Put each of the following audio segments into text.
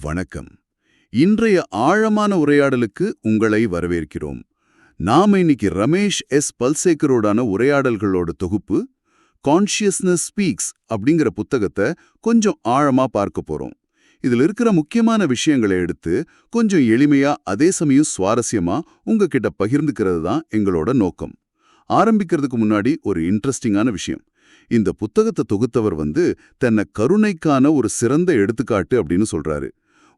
வணக்கம். இன்றைய ஆழமான உரையாடலுக்கு உங்களை வரவேற்கிறோம். நாம இன்னைக்கு ரமேஷ் எஸ் பல்சேக்கரோடான உரையாடல்களோட தொகுப்பு கான்ஷியஸ்னஸ் ஸ்பீக்ஸ் அப்படிங்கிற புத்தகத்தை கொஞ்சம் ஆழமா பார்க்க போறோம். இதுல இருக்கிற முக்கியமான விஷயங்களை எடுத்து கொஞ்சம் எளிமையா அதே சமயம் சுவாரஸ்யமா உங்ககிட்ட பகிர்ந்துக்கிறது தான் எங்களோட நோக்கம். ஆரம்பிக்கிறதுக்கு முன்னாடி ஒரு இன்ட்ரெஸ்டிங்கான விஷயம். இந்த புத்தகத்தை தொகுத்தவர் தன்னை கருணைக்கான ஒரு சிறந்த எடுத்துக்காட்டு அப்படின்னு சொல்றாரு.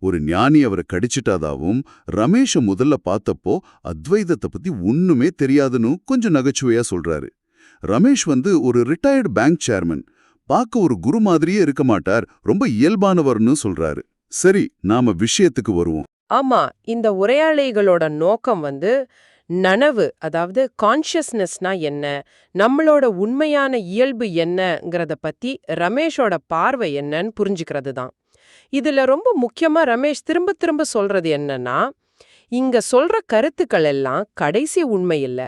ஒரு ஞானி அவரை கடிச்சிட்டாதாவும் ரமேஷ முதல்ல பார்த்தப்போ அத்வைதத்தை பத்தி ஒண்ணுமே தெரியாதுன்னு கொஞ்சம் நகைச்சுவையா சொல்றாரு. ரமேஷ் ஒரு ரிட்டையர்டு பேங்க் சேர்மன். பார்க்க ஒரு குரு மாதிரியே இருக்க மாட்டார், ரொம்ப இயல்பானவர்னு சொல்றாரு. சரி, நாம விஷயத்துக்கு வருவோம். ஆமா, இந்த உரையாடல்களோட நோக்கம் நனவு, அதாவது கான்ஷியஸ்னஸ்னா என்ன, நம்மளோட உண்மையான இயல்பு என்னங்கிறத பத்தி ரமேஷோட பார்வை என்னன்னு புரிஞ்சுக்கிறது தான். இதுல ரொம்ப முக்கியமா ரமேஷ் திரும்ப திரும்ப சொல்றது என்னன்னா, இங்க சொல்ற கருத்துக்கள் எல்லாம் கடைசி உண்மை இல்ல,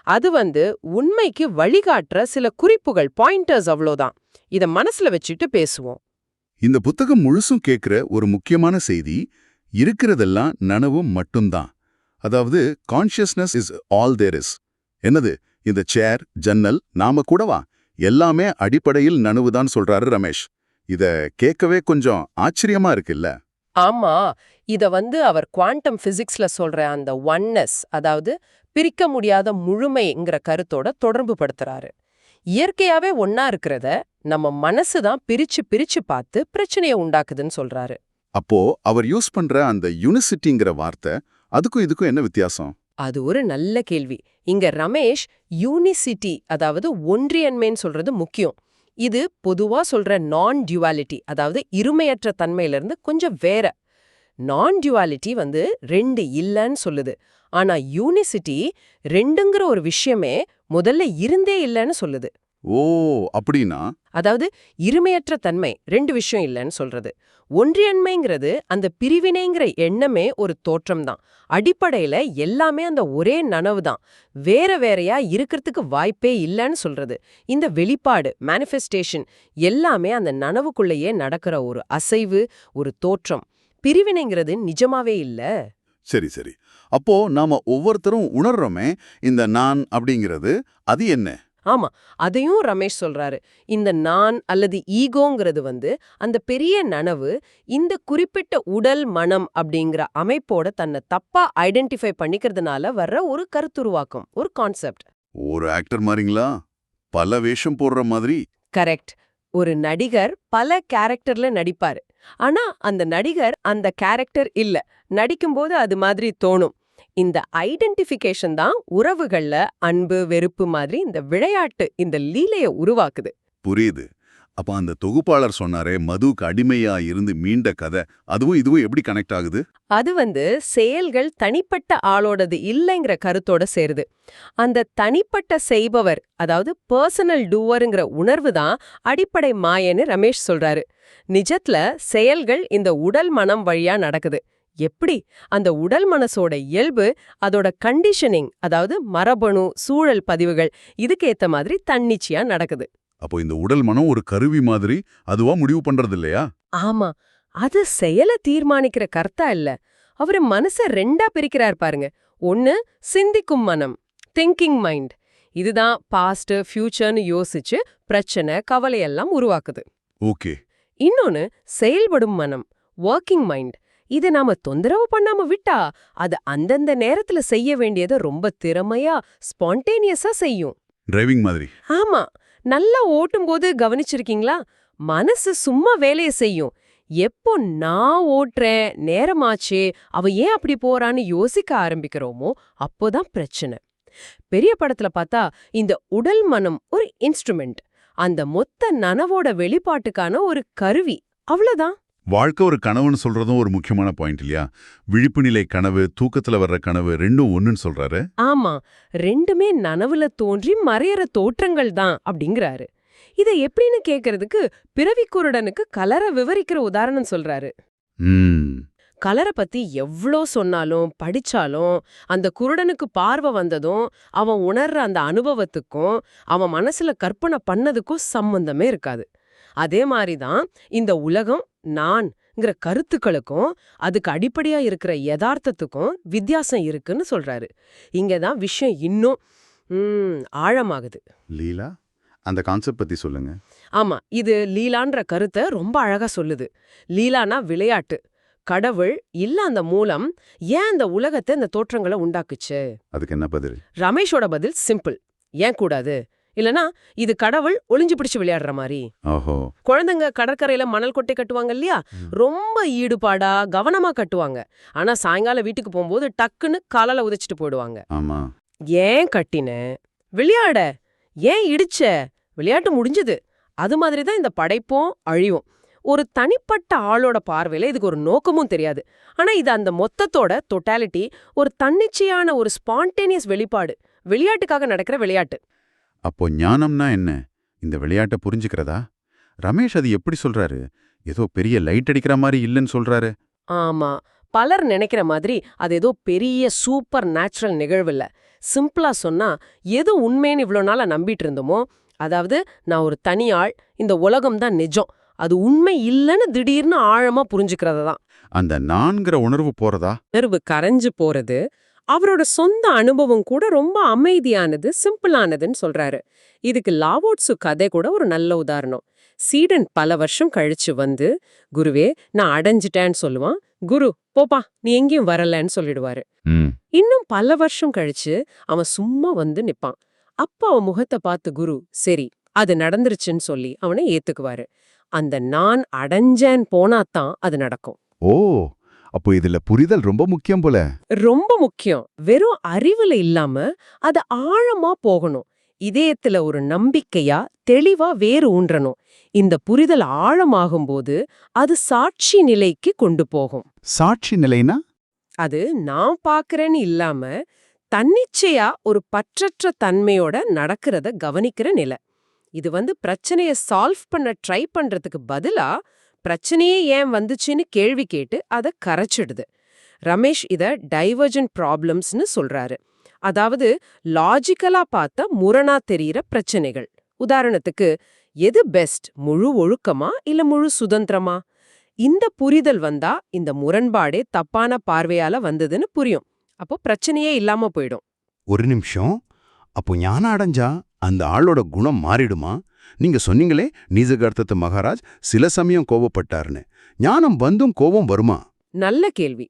அது உண்மைக்கு வழிகாட்டுற சில குறிப்புகள், பாயிண்டர்ஸ், அவ்வளோதான். இத மனசுல வச்சுட்டு பேசுவோம். இந்த புத்தகம் முழுசும் கேட்கிற ஒரு முக்கியமான செய்தி, இருக்கிறதெல்லாம் நனவு மட்டும்தான். அதாவது consciousness is all there is. என்னது, இந்த சேர், ஜன்னல், நாம கூடவா, எல்லாமே அடிப்படையில் நனவுதான் சொல்றாரு ரமேஷ். இத கேட்கவே கொஞ்சம் ஆச்சரியமா இருக்குல்ல? ஆமா, இத அவர் குவாண்டம் பிசிக்ஸ்ல சொல்ற அந்த ஒன்னஸ், அதாவது பிரிக்க முடியாத முழுமைங்கிற கருத்தோட தொடர்பு படுத்துறாரு. இயற்கையாவே ஒன்னா இருக்கிறத நம்ம மனசு தான் பிரிச்சு பிரிச்சு பார்த்து பிரச்சனையை உண்டாக்குதுன்னு சொல்றாரு. அப்போ அவர் யூஸ் பண்ற அந்த யூனிசிட்டிங்கிற வார்த்தை, அதுக்கும் இதுக்கும் என்ன வித்தியாசம்? அது ஒரு நல்ல கேள்வி. இங்க ரமேஷ் யூனிசிட்டி, அதாவது ஒன்றியன்மைன்னு சொல்றது முக்கியம். இது பொதுவா சொல்ற நான் டியூவாலிட்டி, அதாவது இருமையற்ற தன்மையிலிருந்து கொஞ்சம் வேற. நான் டியூவாலிட்டி ரெண்டு இல்லன்னு சொல்லுது. ஆனா யூனிசிட்டி ரெண்டுங்கிற ஒரு விஷயமே முதல்ல இருந்தே இல்லன்னு சொல்லுது. ஓ, அப்படின்னா? அதாவது இருமையற்ற தன்மை ரெண்டு விஷயம் இல்லைன்னு சொல்றது. ஒன்றியன்மைங்கிறது அந்த பிரிவினைங்கிற எண்ணமே ஒரு தோற்றம் தான். அடிப்படையில எல்லாமே அந்த ஒரே நனவு தான், வேற வேறையா இருக்கிறதுக்கு வாய்ப்பே இல்லைன்னு சொல்றது. இந்த வெளிப்பாடு, மேனிஃபெஸ்டேஷன், எல்லாமே அந்த நனவுக்குள்ளேயே நடக்கிற ஒரு அசைவு, ஒரு தோற்றம். பிரிவினைங்கிறது நிஜமாவே இல்ல. சரி சரி, அப்போ நாம ஒவ்வொருத்தரும் உணர்றோமே இந்த நான் அப்படிங்கிறது, அது என்ன? ஆமா, அதையும் ரமேஷ் சொல்றாரு. இந்த நான் அல்லது ஈகோங்கிறது அந்த பெரிய நனவு இந்த குறிப்பிட்ட உடல் மனம் அப்படிங்கிற அமைப்போட தன்னை தப்பா ஐடென்டிஃபை பண்ணிக்கிறதுனால வர்ற ஒரு கருத்துருவாக்கம், ஒரு கான்செப்ட். ஒரு ஆக்டர் மாதிரிங்களா? பல வேஷம் போடுற மாதிரி? கரெக்ட். ஒரு நடிகர் பல கேரக்டர்ல நடிப்பாரு. ஆனா அந்த நடிகர் அந்த கேரக்டர் இல்ல. நடிக்கும்போது அது மாதிரி தோணும். இந்த ஐடென்டிஃபிகேஷன் தான் உறவுகள்ல அன்பு, வெறுப்பு மாதிரி இந்த விளையாட்டு, இந்த லீலைய உருவாக்குது. புரியுது. அப்ப அந்த தொகுப்பாளர் சொன்னாரே மதுக்கு அடிமையா இருந்து மீண்ட கதை, அதுவும் இதுவும் எப்படி கனெக்ட் ஆகுது? அது செயல்கள் தனிப்பட்ட ஆளோடது இல்லைங்கிற கருத்தோட சேருது. அந்த தனிப்பட்ட செய்பவர், அதாவது பர்சனல் டூவருங்கிற உணர்வு தான் அடிப்படை மாயன்னு ரமேஷ் சொல்றாரு. நிஜத்துல செயல்கள் இந்த உடல் மனம் வழியா நடக்குது. எப்படி? அந்த உடல் மனசோட இயல்பு, அதோட கண்டிஷனிங், அதாவது மரபணு, சூழல் பதிவுகள், இதுக்கேத்த மாதிரி தன்னிச்சையா நடக்குது. அப்போ இந்த உடல் மனம் ஒரு கருவி மாதிரி அதுவா முடிவு பண்றது இல்லையா? ஆமா, அது செயலை தீர்மானிக்கிற கர்த்தா இல்ல. அவரு மனச ரெண்டா பிரிக்கிறார் பாருங்க. ஒன்னு சிந்திக்கும் மனம், திங்கிங் மைண்ட். இதுதான் பாஸ்ட், ஃபியூச்சர்னு யோசிச்சு பிரச்சனை, கவலையெல்லாம் உருவாக்குது. ஓகே. இன்னொன்னு செயல்படும் மனம், ஒர்க்கிங் மைண்ட். இதை நாம தொந்தரவு பண்ணாம விட்டா அது அந்தந்த நேரத்துல செய்ய வேண்டியதை ரொம்ப திறமையா, ஸ்பான்டேனியஸா செய்யும். டிரைவிங் மாதிரி. ஆமா, நல்லா ஓட்டும் போது கவனிச்சிருக்கீங்களா? மனசு சும்மா வேலையை செய்யும். எப்போ நான் ஓட்டுறேன், நேரமாச்சே, அவ ஏன் அப்படி போறான்னு யோசிக்க ஆரம்பிக்கிறோமோ அப்போதான் பிரச்சனை. பெரிய படத்துல பார்த்தா இந்த உடல் மனம் ஒரு இன்ஸ்ட்ருமெண்ட், அந்த மொத்த நனவோட வெளிப்பாட்டுக்கான ஒரு கருவி, அவ்வளவுதான். வாழ்க்கை ஒரு கனவுன்னு சொல்றதும் ஒரு முக்கியமான பாயிண்ட் இல்லையா? விழிப்பு நிலை கனவு, தூக்கத்துல வர்ற கனவு ரெண்டும் ஒண்ணுன்னு சொல்றாரு. ஆமா, ரெண்டுமே நனவுல தோன்றி மறையற தோற்றங்கள் தான் அப்படிங்கிறாரு. இதை எப்படின்னு கேக்குறதுக்கு பிறவிக்குருடனுக்கு கலரை விவரிக்கிற உதாரணம் சொல்றாரு. கலரை பத்தி எவ்வளோ சொன்னாலும் படிச்சாலும் அந்த குருடனுக்கு பார்வை வந்ததும் அவன் உணர்ற அந்த அனுபவத்துக்கும் அவன் மனசுல கற்பனை பண்ணதுக்கும் சம்பந்தமே இருக்காது. அதே மாதிரிதான் இந்த உலகம் நான் லீலாங்கிற கருத்துக்களுக்கும் அதுக்கு அடிப்படையா இருக்கிற யதார்த்தத்துக்கும் வித்தியாசம் இருக்குன்னு சொல்றாரு. இங்கதான் விஷயம் இன்னும் ஆழமாகுது. லீலா, அந்த கான்செப்ட் பத்தி சொல்லுங்க. ஆமா, இது லீலான்ற கருத்தை ரொம்ப அழகா சொல்லுது. லீலானா விளையாட்டு. கடவுள் இல்ல அந்த மூலம் ஏன் அந்த உலகத்தை இந்த தோற்றங்களை உண்டாக்குச்சு? அதுக்கு என்ன பதில்? ரமேஷோட பதில் சிம்பிள். ஏன் கூடாது? இல்லனா இது கடவுள் ஒளிஞ்சு பிடிச்சு விளையாடுற மாதிரி. ஓஹோ. குழந்தைங்க கடற்கரையில மணல் கொட்டை கட்டுவாங்க இல்லையா? ரொம்ப ஈடுபாடா கவனமா கட்டுவாங்க. ஆனா சாயங்காலம் வீட்டுக்கு போகும்போது டக்குன்னு காலால உதைச்சிட்டு போயிடுவாங்க. ஆமா. ஏன் கட்டின? விளையாட. ஏன் இடிச்ச? விளையாட்டு முடிஞ்சது. அது மாதிரி தான் இந்த படைப்பும் அழிவும். ஒரு தனிப்பட்ட ஆளோட பார்வையில இதுக்கு ஒரு நோக்கமும் தெரியாது. ஆனா இது அந்த மொத்தத்தோட டோட்டாலிட்டி, ஒரு தன்னிச்சையான ஒரு ஸ்பான்டேனியஸ் வெளிப்பாடு. விளையாட்டுக்காக நடக்கிற விளையாட்டு. அப்போ ஞானம்னா என்ன? இந்த விளையாட்டை புரிஞ்சுக்கிறதா? ரமேஷ் அது எப்படி சொல்றாரு? ஏதோ பெரிய லைட் அடிக்கிற மாதிரி இல்லைன்னு சொல்றாரு. ஆமா, பலர் நினைக்கிற மாதிரி அது ஏதோ பெரிய சூப்பர் நேச்சுரல் நிகழ்வு இல்ல. சிம்பிளா சொன்னா, எது உண்மைன்னு இவ்ளோ நாளா நம்பிட்டு இருந்தோமோ, அதாவது நான் ஒரு தனி ஆள், இந்த உலகம் தான் நிஜம், அது உண்மை இல்லைன்னு திடீர்னு ஆழமா புரிஞ்சுக்கிறது தான். அந்த நான்கிற உணர்வு போறதா? உணர்வு கரைஞ்சு போறது, அவரோட சொந்த அனுபவம் கூட ரொம்ப அமைதியானது, சிம்பிளானதுன்னு சொல்றாரு. இதுக்கு லாவோட்சு கதை கூட ஒரு நல்ல உதாரணம். சீடன் பல வருஷம் கழிச்சு வந்து, குருவே நான் அடைஞ்சிட்டேன்னு சொல்லுவான். குரு போப்பா நீ எங்கேயும் வரலன்னு சொல்லிடுவாரு. இன்னும் பல வருஷம் கழிச்சு அவன் சும்மா வந்து நிப்பான். அப்ப அவன் முகத்தை பார்த்து குரு சரி அது நடந்துருச்சுன்னு சொல்லி அவனை ஏத்துக்குவாரு. அந்த நான் அடைஞ்சேன் போனாதான் அது நடக்கும். ஓ, அப்போ இதுல புரிதல் ரொம்ப முக்கியம் போல. ரொம்ப முக்கியம். வெறும் அறிவுல இல்லாம அது ஆழமா போகணும். இதயத்துல ஒரு நம்பிக்கையா தெளிவா வேறு ஊன்றணும். இந்த புரிதல் ஆழமாகும்போது அது சாட்சி நிலைக்கு கொண்டு போகும். சாட்சி நிலைனா? அது நான் பாக்குறேன்னு இல்லாம தன்னிச்சையா ஒரு பற்றற்ற தன்மையோட நடக்கிறத கவனிக்கிற நிலை. இது பிரச்சனைய சால்வ் பண்ண ட்ரை பண்றதுக்கு பதிலா பிரச்சனையே ஏன் வந்துச்சுன்னு கேள்வி கேட்டு அதை கரைச்சிடுது. ரமேஷ் இத டைவர்ஜென்ட் ப்ராப்ளம்ஸ்னு சொல்றாரு. அதாவது லாஜிக்கலா பார்த்தா முரணா தெரியிற பிரச்சனைகள். உதாரணத்துக்கு எது பெஸ்ட், முழு ஒழுக்கமா இல்ல முழு சுதந்திரமா? இந்த புரிதல் வந்தா இந்த முரண்பாடே தப்பான பார்வையால வந்ததுன்னு புரியும். அப்போ பிரச்சனையே இல்லாம போயிடும். ஒரு நிமிஷம், அப்போ ஞானம் அடைஞ்சா அந்த ஆளோட குணம் மாறிடுமா? நீங்க சொன்னீங்களே நீசகர்த்தத்து மகாராஜ் சில சமயம் கோபப்பட்டாருன்னு. ஞானம் வந்தும் கோபம் வருமா? நல்ல கேள்வி.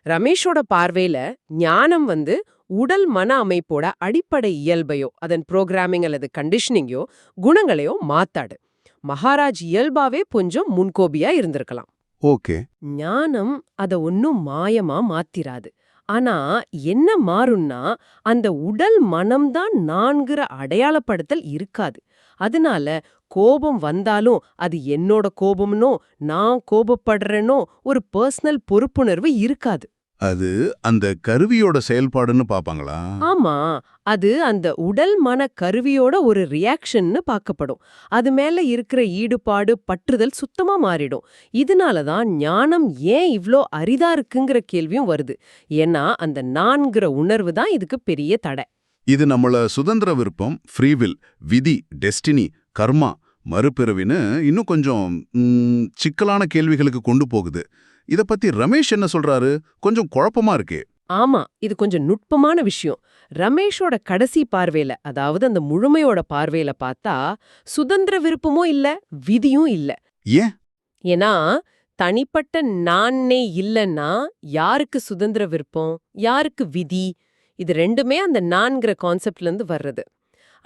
ரமேஷோட பார்வையில ஞானம் உடல் மன அமைப்போட அடிப்படை இயல்பையோ அதன் புரோகிராமிங் அல்லது கண்டிஷனிங்கோ குணங்களையோ மாத்தாடு. மகாராஜ் இயல்பாவே கொஞ்சம் முன்கோபியா இருந்திருக்கலாம். ஓகே. ஞானம் அத ஒன்னும் மாயமா மாத்திராது. ஆனா என்ன மாறும்னா அந்த உடல் மனம்தான் நான்கிற அடையாளப்படுத்தல் இருக்காது. அதனால கோபம் வந்தாலும் அது என்னோட கோபம்னோ நான் கோபப்படுறேனோ ஒரு பர்சனல் பொறுப்புணர்வு இருக்காது. அது அந்த கருவியோட செயல்பாடுன்னு பாப்பாங்களா? ஆமா, அது அந்த உடல் மன கருவியோட ஒரு ரியாக்ஷன்னு பார்க்கப்படும். அது மேல இருக்கிற ஈடுபாடு பற்றுதல் சுத்தமா மாறிடும். இதனாலதான் ஞானம் ஏன் இவ்ளோ அரிதா இருக்குங்கிற கேள்வியும் வருது. ஏன்னா அந்த நான்கிற உணர்வு தான் இதுக்கு பெரிய தடை. இது நம்மள சுதந்திர விருப்பம், ஃப்ரீவில், விதி, டெஸ்டினி, கர்மா, மறுபிறவின்னு இன்னும் கொஞ்சம் சிக்கலான கேள்விகளுக்கு கொண்டு போகுது. இத பத்தி ரமேஷ் என்ன சொல்றாரு? கொஞ்சம் குழப்பமா இருக்கே. ஆமா, இது கொஞ்சம் நுட்பமான விஷயம். ரமேஷோட கடைசி பார்வையில, அதாவது அந்த முழுமையோட பார்வையில பார்த்தா சுதந்திர விருப்பமும் இல்ல, விதியும் இல்ல. ஏன்? ஏன்னா தனிப்பட்ட நானே இல்லைன்னா யாருக்கு சுதந்திர விருப்பம், யாருக்கு விதி? இது ரெண்டுமே அந்த நான்கிற கான்செப்ட்ல இருந்து வர்றது.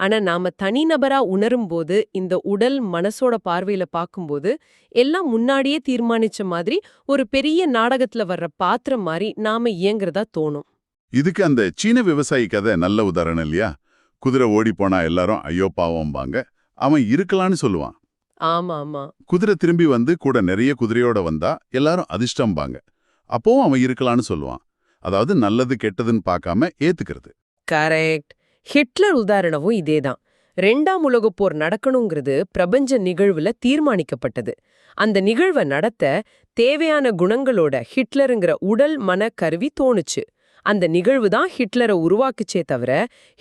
ஆனா நாம தனிநபரா உணரும்போது இந்த உடல் மனசோட பார்வையில பார்க்கும்போது எல்லாம் முன்னாடியே தீர்மானிச்ச மாதிரி ஒரு பெரிய நாடகத்துல வர்ற பாத்திரம் மாதிரி நாம இயங்குறதா தோணும். இதுக்கு அந்த சீன விவசாயி கதை நல்ல உதாரணம் இல்லையா? குதிரை ஓடி போனா எல்லாரும் ஐயோ பாவம்பாங்க, அவன் இருக்கலான்னு சொல்லுவான். ஆமா ஆமா. குதிரை திரும்பி கூட நிறைய குதிரையோட வந்தா எல்லாரும் அதிர்ஷ்டம்பாங்க. அப்பவும் அவன் இருக்கலான்னு சொல்லுவான். அதாவது நல்லது கெட்டதுன்னு பார்க்காம ஏத்துக்கிறது. கரெக்ட். ஹிட்லர் உதாரணமும் இதேதான். 2ஆம் உலகப் போர் நடக்கணுங்கிறது பிரபஞ்ச நிகழ்வுல தீர்மானிக்கப்பட்டது. அந்த நிகழ்வை நடத்த தேவையான குணங்களோட ஹிட்லருங்கிற உடல் மன கருவி தோணுச்சு. அந்த நிகழ்வு தான் ஹிட்லரை உருவாக்குச்சே தவிர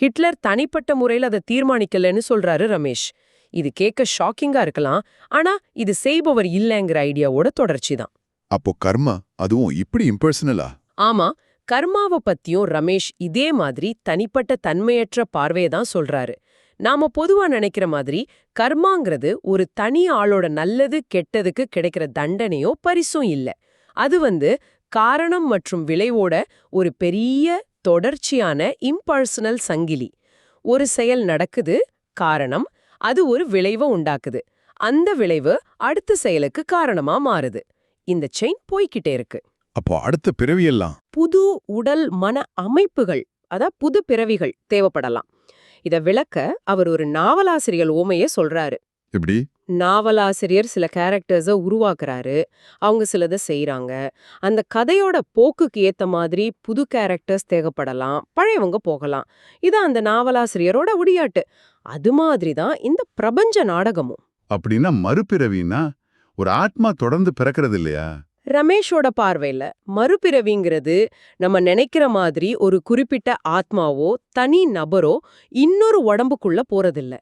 ஹிட்லர் தனிப்பட்ட முறையில் அதை தீர்மானிக்கலன்னு சொல்றாரு ரமேஷ். இது கேட்க ஷாக்கிங்கா இருக்கலாம், ஆனா இது செய்பவர் இல்லைங்கிற ஐடியாவோட தொடர்ச்சி தான். அப்போ கர்மா அதுவும் இப்படி இம்பர்சனலா? ஆமா, கர்மாவை பத்தியும் ரமேஷ் இதே மாதிரி தனிப்பட்ட தன்மையற்ற பார்வையை தான் சொல்றாரு. நாம பொதுவா நினைக்கிற மாதிரி கர்மாங்கிறது ஒரு தனி ஆளோட நல்லது கெட்டதுக்கு கிடைக்கிற தண்டனையோ பரிசும் இல்ல. அது காரணம் மற்றும் விளைவோட ஒரு பெரிய தொடர்ச்சியான இம்பர்சனல் சங்கிலி. ஒரு செயல் நடக்குது, காரணம், அது ஒரு விளைவை உண்டாக்குது. அந்த விளைவு அடுத்த செயலுக்கு காரணமா மாறுது. இந்த செயின் போய்கிட்டே இருக்கு. அப்போ அடுத்த பிறவியெல்லாம் புது உடல் மன அமைப்புகள், புது பிறவிகள் தேவைப்படலாம். இத விளக்க அவர் ஒரு நாவலாசிரியர் ஓமையே சொல்றாரு. எப்படி? நாவலாசிரியர் சில கேரக்டர்ஸ உருவாக்குறாரு, அவங்க சிலதை செய்யறாங்க. அந்த கதையோட போக்குக்கு ஏத்த மாதிரி புது கேரக்டர்ஸ் தேவைப்படலாம், பழையவங்க போகலாம். இதான் அந்த நாவலாசிரியரோட விளையாட்டு. அது மாதிரி தான் இந்த பிரபஞ்ச நாடகமும். அப்படின்னா மறுபிறவின்னா ஒரு ஆத்மா தொடர்ந்து பிறக்கிறது இல்லையா? ரமேஷோட பார்வையில மறுபிறவிங்கிறது நம்ம நினைக்கிற மாதிரி ஒரு குறிப்பிட்ட ஆத்மாவோ தனி நபரோ இன்னொரு உடம்புக்குள்ள போறதில்ல.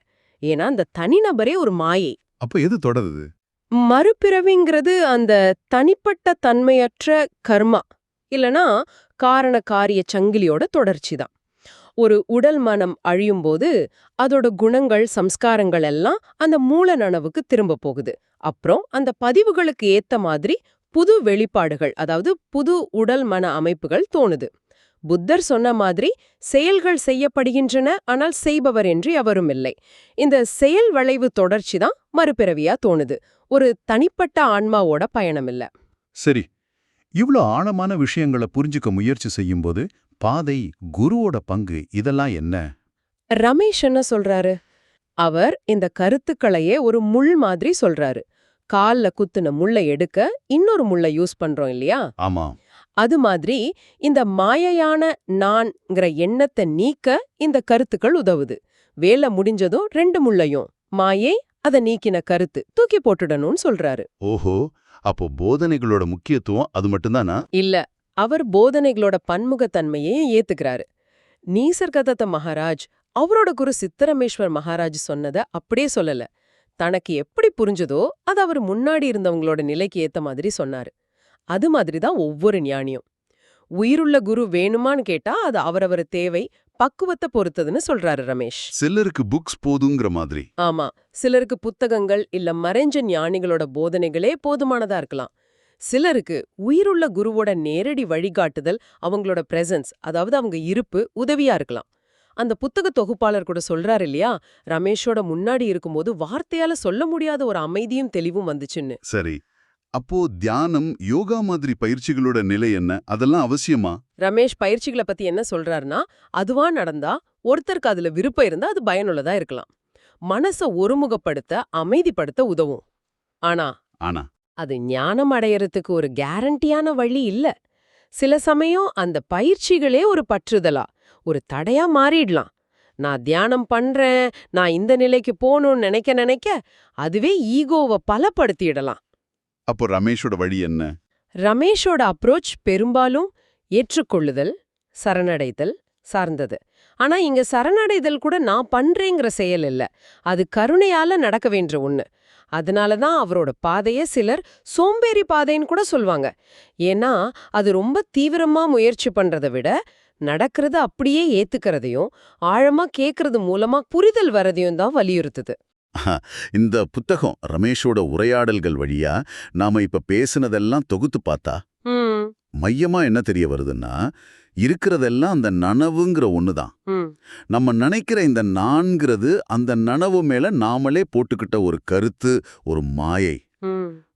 ஏன்னா அந்த தனிநபரே ஒரு மாயை. அப்ப எது தொடருது? மறுபிறவிங்கிறது அந்த தனிப்பட்ட தன்மையற்ற கர்மா இல்லனா காரண காரிய சங்கிலியோட தொடர்ச்சி தான். ஒரு உடல் மனம் அழியும் போது அதோட குணங்கள் சம்ஸ்காரங்கள் எல்லாம் அந்த மூல நனவுக்கு திரும்ப போகுது. அப்புறம் அந்த பதிவுகளுக்கு ஏத்த மாதிரி புது வெளிப்பாடுகள், புது உடல் மன அமைப்புகள் தோணுது. புத்தர் சொன்ன மாதிரி செயல்கள் செய்யப்படுகின்றன, ஆனால் செய்பவர் என்று எவரும் இல்லை. இந்த செயல் விளைவு தொடர்ச்சி தான் மறுபிறவியா தோணுது. ஒரு தனிப்பட்ட ஆன்மாவோட பயணம் இல்ல. சரி, இவ்ளோ ஆழமான விஷயங்களை புரிஞ்சுக்க முயற்சி செய்யும்போது பாதை, குருவோட பங்கு இதெல்லாம் என்ன? ரமேஷ் என்ன சொல்றாரு? அவர் இந்த கருத்துக்களையே ஒரு முள் மாதிரி சொல்றாரு. கால்ல குத்துன முள்ளை எடுக்க இன்னொரு முள்ளை யூஸ் பண்றோம் இல்லையா? ஆமா. அது மாதிரி இந்த மாயையான நான்ங்கிற எண்ணத்தை நீக்க இந்த கருத்துக்கள் உதவுது. வேலை முடிஞ்சதும் 2 முள்ளையும் மாயை அதை நீக்கின கருத்து தூக்கி போட்டுடணும்னு சொல்றாரு. ஓஹோ, அப்போ போதனைகளோட முக்கியத்துவம் அது மட்டும்தானா? இல்ல, அவர் போதனைகளோட பன்முகத்தன்மையையும் ஏத்துக்கிறாரு. நீசர்கதத்த மகாராஜ் அவரோட குரு சித்தரமேஸ்வர் மகாராஜ் சொன்னதை அப்படியே சொல்லல. தனக்கு எப்படி புரிஞ்சதோ அது அவர் முன்னாடி இருந்தவங்களோட நிலைக்கு ஏத்த மாதிரி சொன்னாரு. அது மாதிரிதான் ஒவ்வொரு ஞானியும். உயிருள்ள குரு வேணுமான்னு கேட்டா அது அவரவர் தேவை, பக்குவத்தை பொறுத்ததுன்னு சொல்றாரு ரமேஷ். சிலருக்கு புக்ஸ் போதுங்கிற மாதிரி. ஆமா, சிலருக்கு புத்தகங்கள் இல்ல மறைஞ்ச ஞானிகளோட போதனைகளே போதுமானதா இருக்கலாம். சிலருக்கு உயிருள்ள குருவோட நேரடி வழிகாட்டுதல், அவங்களோட பிரசன்ஸ், அவங்க இருப்பு உதவியா இருக்கலாம். அந்த புத்தக தொகுப்பாளர் கூட சொல்றாரு இல்லையா, ரமேஷோட முன்னாடி இருக்கும்போது வார்த்தையால சொல்ல முடியாத ஒரு அமைதியும் தெளிவும் வந்துச்சுன்னு. சரி, அப்போ தியானம், யோகா மாதிரி பயிற்சிகளோட நிலை என்ன? அதெல்லாம் அவசியமா? ரமேஷ் பயிற்சிகளை பத்தி என்ன சொல்றாருன்னா, அதுவா நடந்தா, ஒருத்தருக்கு அதுல விருப்பம் இருந்தா அது பயனுள்ளதா இருக்கலாம். மனச ஒருமுகப்படுத்த, அமைதிப்படுத்த உதவும். ஆனா அது ஞானம் அடையறதுக்கு ஒரு கேரண்டியான வழி இல்ல. சில சமயம் அந்த பயிற்சிகளே ஒரு பற்றுதலா, ஒரு தடையா மாறிடலாம். நான் தியானம் பண்றேன், நான் இந்த நிலைக்கு போகணும்னு நினைக்க அதுவே ஈகோவை பலப்படுத்திடலாம். அப்போ ரமேஷோட வழி என்ன? ரமேஷோட அப்ரோச் பெரும்பாலும் ஏற்றுக்கொள்ளுதல், சரணடைதல் சார்ந்தது. ஆனா இங்க சரணடைதல் கூட நான் பண்றேங்கிற செயல் இல்ல, அது கருணையால நடக்க வேண்டிய ஒண்ணு. அதனாலதான் அவரோட பாதைய சிலர் சோம்பேறி பாதைன்னு கூட சொல்வாங்க. ஏன்னா அது ரொம்ப தீவிரமா முயற்சி பண்றதை விட நடக்கிறது அப்படியே ஏத்துக்கிறதையும் ஆழமா கேட்கறது மூலமா புரிதல் வரதையும் தான் வலியுறுத்துது. இந்த புத்தகம் ரமேஷோட உரையாடல்கள் வழியா நாம இப்ப பேசுனதெல்லாம் தொகுத்து பார்த்தா மையமா என்ன தெரிய வருதுன்னா, இருக்கிறதெல்லாம் அந்த நனவுங்கிற ஒண்ணுதான். நம்ம நினைக்கிற இந்த நான்கிறது அந்த நனவு மேல நாமளே போட்டுக்கிட்ட ஒரு கருத்து, ஒரு மாயை.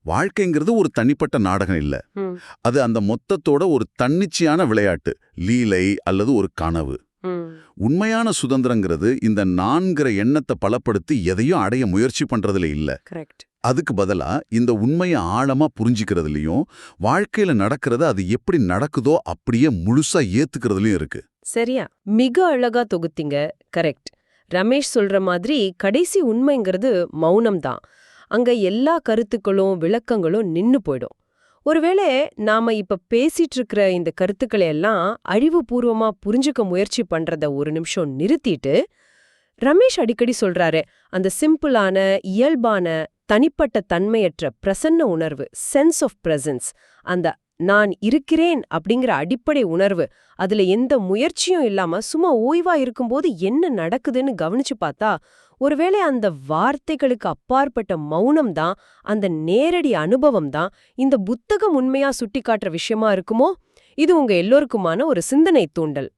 வாழ்க்கைங்கிறது ஒரு தனிப்பட்ட நாடகம் இல்ல, அது அந்த மொத்தத்தோட ஒரு தன்னிச்சையான விளையாட்டு, லீலை அல்லது ஒரு கனவு. உண்மையான சுதந்திரங்கிறது இந்த நான்கிற எண்ணத்தை பலப்படுத்தி எதையும் அடைய முயற்சி பண்றதுல இல்ல. அதுக்கு பதிலா இந்த உண்மையை ஆழமா புரிஞ்சிக்கிறதுலயும், வாழ்க்கையில நடக்கிறத அது எப்படி நடக்குதோ அப்படியே முழுசா ஏத்துக்கிறதுலயும் இருக்கு. சரியா, மிக அழகா தொகுத்தீங்க. கரெக்ட். ரமேஷ் சொல்ற மாதிரி கடைசி உண்மைங்கிறது மௌனம்தான். அங்க எல்லா கருத்துக்களும் விளக்கங்களும் நின்னு போயிடும். ஒருவேளை நாம இப்ப பேசிட்டு இருக்கிற இந்த கருத்துக்களை எல்லாம் அறிவுபூர்வமா புரிஞ்சுக்க முயற்சி பண்றத ஒரு நிமிஷம் நிறுத்திட்டு, ரமேஷ் அடிக்கடி சொல்றாரு, அந்த சிம்பிளான, இயல்பான, தனிப்பட்ட தன்மையற்ற பிரசன்ன உணர்வு, சென்ஸ் ஆஃப் பிரசன்ஸ், அந்த நான் இருக்கிறேன் அப்படிங்கிற அடிப்படை உணர்வு, அதுல எந்த முயற்சியும் இல்லாம சும்மா ஓய்வா இருக்கும்போது என்ன நடக்குதுன்னு கவனிச்சு பார்த்தா, ஒருவேளை அந்த வார்த்தைகளுக்கு அப்பாற்பட்ட மௌனம் தான், அந்த நேரடி அனுபவம் தான் இந்த புத்தகம் உண்மையா சுட்டிக்காட்டுற விஷயமா இருக்குமோ? இது உங்க எல்லோருக்குமான ஒரு சிந்தனை தூண்டல்.